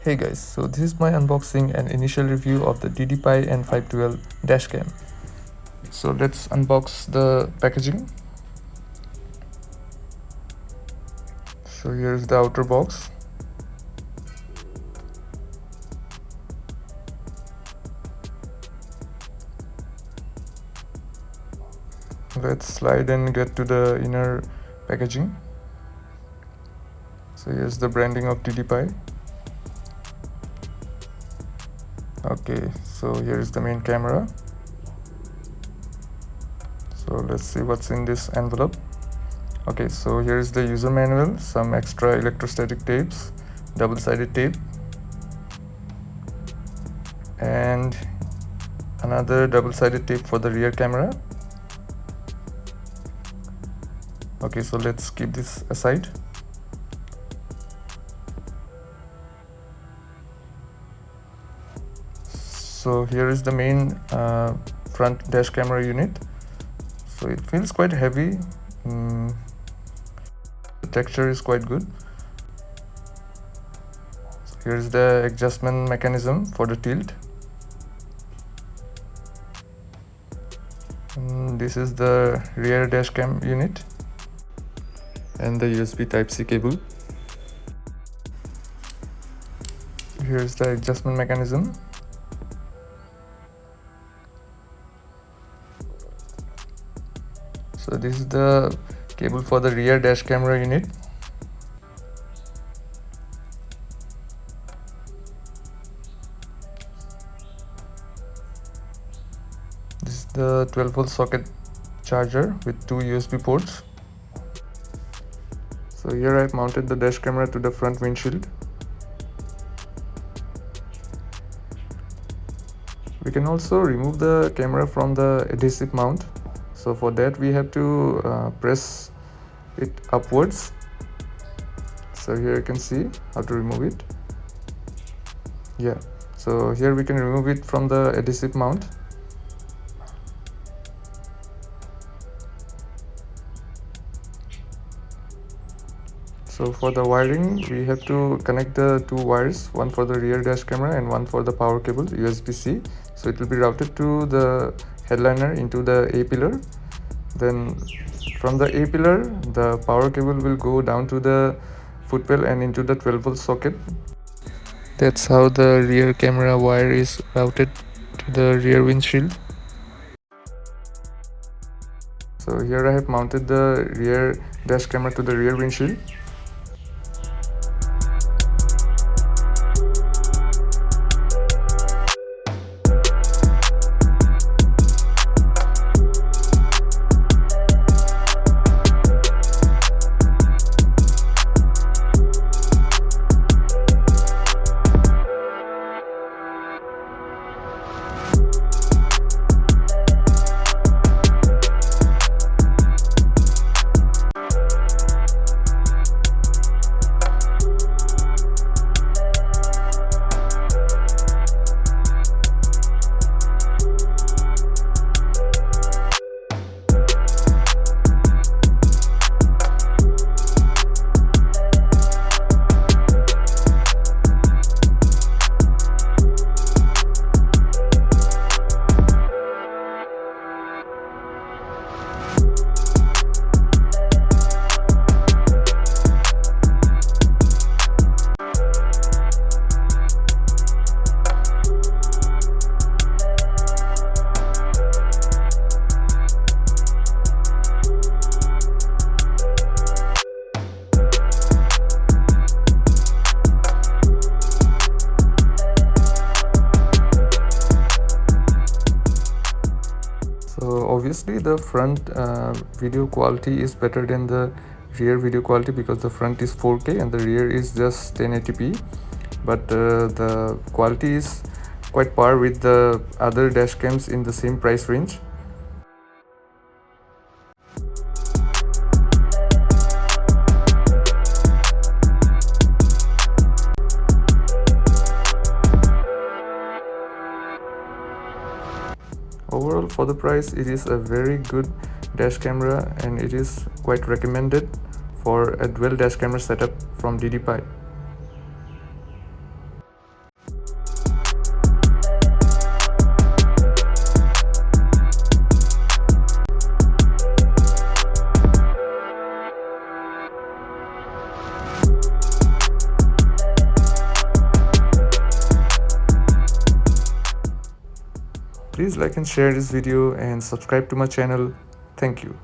Hey guys, so this is my unboxing and initial review of the DDPAI N512 Dashcam. So let's unbox the packaging. So here's the outer box. Let's slide and get to the inner packaging. So here's the branding of DDPAI. Okay, so here is the main camera. So let's see what's in this envelope. Okay, so here is the user manual, some extra electrostatic tapes, double-sided tape, and another double-sided tape for the rear camera. Okay, so let's keep this aside. So here is the main front dash camera unit. So it feels quite heavy. The texture is quite good. So here is the adjustment mechanism for the tilt. This is the rear dash cam unit and the USB Type-C cable. Here is the adjustment mechanism. So this is the cable for the rear dash camera unit. This is the 12-volt socket charger with two USB ports. So here I've mounted the dash camera to the front windshield. We can also remove the camera from the adhesive mount. So for that we have to press it upwards. So here you can see how to remove it. Yeah, so here we can remove it from the adhesive mount. So for the wiring, we have to connect the two wires, one for the rear dash camera and one for the power cable, USB-C. So it will be routed to the headliner into the A pillar. Then from the A pillar, the power cable will go down to the footwell and into the 12-volt socket. That's how the rear camera wire is routed to the rear windshield. So here I have mounted the rear dash camera to the rear windshield. So obviously the front video quality is better than the rear video quality because the front is 4K and the rear is just 1080p, but the quality is quite par with the other dash cams in the same price range. Overall, for the price, it is a very good dash camera and it is quite recommended for a dual dash camera setup from DDPAI. Please like and share this video and subscribe to my channel. Thank you.